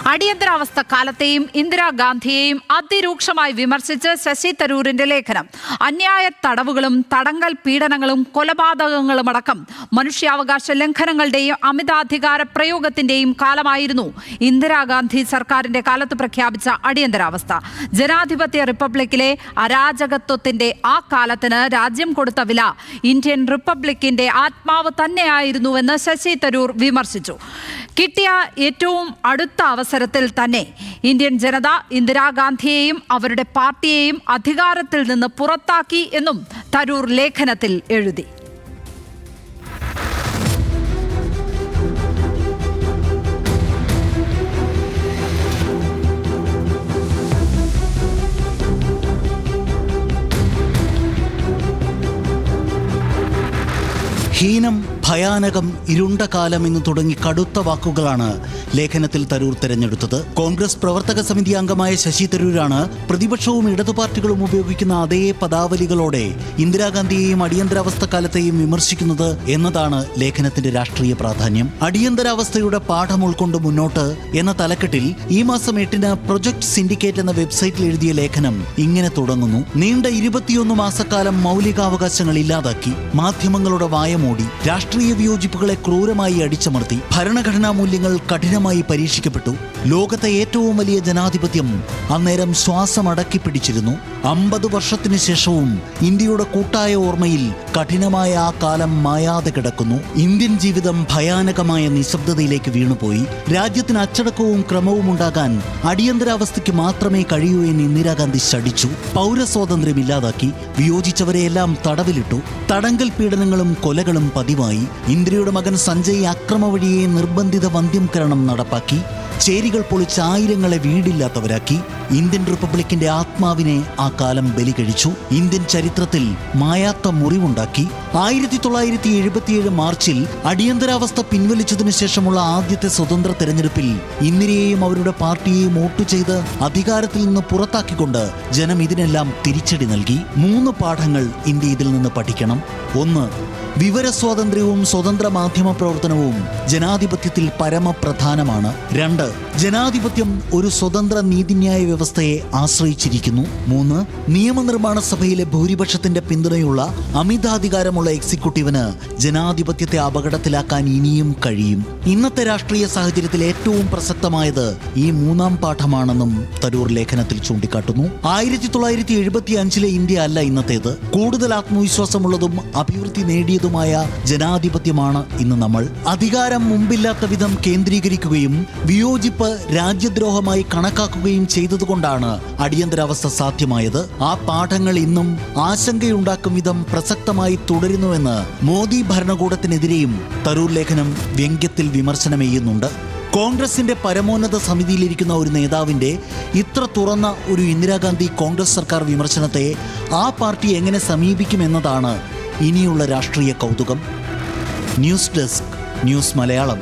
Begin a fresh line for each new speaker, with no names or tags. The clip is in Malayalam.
അടിയന്തരാവസ്ഥ കാലത്തെയും ഇന്ദിരാഗാന്ധിയെയും അതിരൂക്ഷമായി വിമർശിച്ച് ശശി തരൂരിന്റെ ലേഖനം. അന്യായ തടവുകളും തടങ്കൽ പീഡനങ്ങളും കൊലപാതകങ്ങളുമടക്കം മനുഷ്യാവകാശ ലംഘനങ്ങളുടെയും അമിതാധികാര പ്രയോഗത്തിന്റെയും കാലമായിരുന്നു ഇന്ദിരാഗാന്ധി സർക്കാരിന്റെ കാലത്ത് പ്രഖ്യാപിച്ച അടിയന്തരാവസ്ഥ. ജനാധിപത്യ റിപ്പബ്ലിക്കിലെ അരാജകത്വത്തിന്റെ ആ കാലത്തിന് രാജ്യം കൊടുത്ത വില ഇന്ത്യൻ റിപ്പബ്ലിക്കിന്റെ ആത്മാവ് തന്നെയായിരുന്നുവെന്ന് ശശി തരൂർ വിമർശിച്ചു. കിട്ടിയ ഏറ്റവും അടുത്ത അവസരത്തിൽ തന്നെ ഇന്ത്യൻ ജനത ഇന്ദിരാഗാന്ധിയെയും അവരുടെ പാർട്ടിയെയും അധികാരത്തിൽ നിന്ന് പുറത്താക്കി എന്നും തരൂർ ലേഖനത്തിൽ എഴുതി.
ഹീനം, ഭയാനകം, ഇരുണ്ട കാലം എന്ന് തുടങ്ങി കടുത്ത വാക്കുകളാണ് ലേഖനത്തിൽ തരൂർ തിരഞ്ഞെടുത്തത്. കോൺഗ്രസ് പ്രവർത്തക സമിതി അംഗമായ ശശി തരൂരാണ് പ്രതിപക്ഷവും ഇടതു പാർട്ടികളും ഉപയോഗിക്കുന്ന അതേ പദാവലികളോടെ ഇന്ദിരാഗാന്ധിയെയും അടിയന്തരാവസ്ഥ കാലത്തെയും വിമർശിക്കുന്നത് എന്നതാണ് ലേഖനത്തിന്റെ രാഷ്ട്രീയ പ്രാധാന്യം. അടിയന്തരാവസ്ഥയുടെ പാഠം ഉൾക്കൊണ്ട് മുന്നോട്ട് എന്ന തലക്കെട്ടിൽ ഈ മാസം 8-ന് പ്രൊജക്ട് സിൻഡിക്കേറ്റ് എന്ന വെബ്സൈറ്റിൽ എഴുതിയ ലേഖനം ഇങ്ങനെ തുടങ്ങുന്നു. നീണ്ട 21 മാസക്കാലം മൗലികാവകാശങ്ങൾ ഇല്ലാതാക്കി, മാധ്യമങ്ങളുടെ വായമൂടി, രാഷ്ട്രീയ വിയോജിപ്പുകളെ ക്രൂരമായി അടിച്ചമർത്തി, ഭരണഘടനാ മൂല്യങ്ങൾ കഠിനമായി പരീക്ഷിക്കപ്പെട്ടു. ലോകത്തെ ഏറ്റവും വലിയ ജനാധിപത്യം അന്നേരം ശ്വാസമടക്കി പിടിച്ചിരുന്നു. 50 വർഷത്തിന് ശേഷവും ഇന്ത്യയുടെ കൂട്ടായ ഓർമ്മയിൽ കഠിനമായ ആ കാലം മായാതെ കിടക്കുന്നു. ഇന്ത്യൻ ജീവിതം ഭയാനകമായ നിശബ്ദതയിലേക്ക് വീണുപോയി. രാജ്യത്തിന് അച്ചടക്കവും ക്രമവും ഉണ്ടാകാൻ അടിയന്തരാവസ്ഥയ്ക്ക് മാത്രമേ കഴിയൂ എന്ന് ഇന്ദിരാഗാന്ധി ശഠിച്ചു. പൗരസ്വാതന്ത്ര്യം ഇല്ലാതാക്കി, വിയോജിച്ചവരെയെല്ലാം തടവിലിട്ടു. തടങ്കൽ പീഡനങ്ങളും കൊലകളും പതിവായി. ഇന്ദിരയുടെ മകൻ സഞ്ജയ് അക്രമ വഴിയെ നിർബന്ധിത വന്ധ്യംകരണം നടപ്പാക്കി. ചേരികൾ പൊളിച്ച് ആയിരങ്ങളെ വീടില്ലാത്തവരാക്കി. ഇന്ത്യൻ റിപ്പബ്ലിക്കിന്റെ ആത്മാവിനെ ആ കാലം ബലി കഴിച്ചു. ഇന്ത്യൻ ചരിത്രത്തിൽ മായാത്ത മുറിവുണ്ടാക്കി. 1977 മാർച്ചിൽ അടിയന്തരാവസ്ഥ പിൻവലിച്ചതിനു ശേഷമുള്ള ആദ്യത്തെ സ്വതന്ത്ര തെരഞ്ഞെടുപ്പിൽ ഇന്ദിരയെയും അവരുടെ പാർട്ടിയെയും വോട്ട് ചെയ്ത് അധികാരത്തിൽ നിന്ന് പുറത്താക്കിക്കൊണ്ട് ജനം ഇതിനെല്ലാം തിരിച്ചടി നൽകി. 3 പാഠങ്ങൾ ഇന്ത്യ ഇതിൽ നിന്ന് പഠിക്കണം. 1. വിവരസ്വാതന്ത്ര്യവും സ്വതന്ത്ര മാധ്യമ പ്രവർത്തനവും ജനാധിപത്യത്തിൽ പരമപ്രധാനമാണ്. 2. ജനാധിപത്യം ഒരു സ്വതന്ത്ര നീതിന്യായ വ്യവസ്ഥയെ ആശ്രയിച്ചിരിക്കുന്നു. 3. നിയമനിർമ്മാണ സഭയിലെ ഭൂരിപക്ഷത്തിന്റെ പിന്തുണയുള്ള അമിതാധികാരമുള്ള എക്സിക്യൂട്ടീവിന് ജനാധിപത്യത്തെ അപകടത്തിലാക്കാൻ ഇനിയും കഴിയും. ഇന്നത്തെ രാഷ്ട്രീയ സാഹചര്യത്തിൽ ഏറ്റവും പ്രസക്തമായത് ഈ 3-ാം പാഠമാണെന്നും തരൂർ ലേഖനത്തിൽ ചൂണ്ടിക്കാട്ടുന്നു. 1975 ഇന്ത്യ അല്ല ഇന്നത്തേത്. കൂടുതൽ ആത്മവിശ്വാസമുള്ളതും അഭിവൃദ്ധി നേടിയതുമായ ജനാധിപത്യമാണ് ഇന്ന് നമ്മൾ. അധികാരം മുമ്പില്ലാത്ത വിധം കേന്ദ്രീകരിക്കുകയും വിയോജിപ്പ് രാജ്യദ്രോഹമായി കണക്കാക്കുകയും ചെയ്തതുകൊണ്ടാണ് അടിയന്തരാവസ്ഥ സാധ്യമായത്. ആ പാഠങ്ങൾ ഇന്നും ആശങ്കയുണ്ടാക്കും വിധം പ്രസക്തമായി തുടരുന്നുവെന്ന് മോദി ഭരണകൂടത്തിനെതിരെയും തരൂർ ലേഖനം വ്യംഗ്യത്തിൽ വിമർശനമെയ്യുന്നുണ്ട്. കോൺഗ്രസിന്റെ പരമോന്നത സമിതിയിലിരിക്കുന്ന ഒരു നേതാവിന്റെ ഇത്ര തുറന്ന ഒരു ഇന്ദിരാഗാന്ധി കോൺഗ്രസ് സർക്കാർ വിമർശനത്തെ ആ പാർട്ടി എങ്ങനെ സമീപിക്കുമെന്നതാണ് ഇനിയുള്ള രാഷ്ട്രീയ കൗതുകം. News desk, news Malayalam.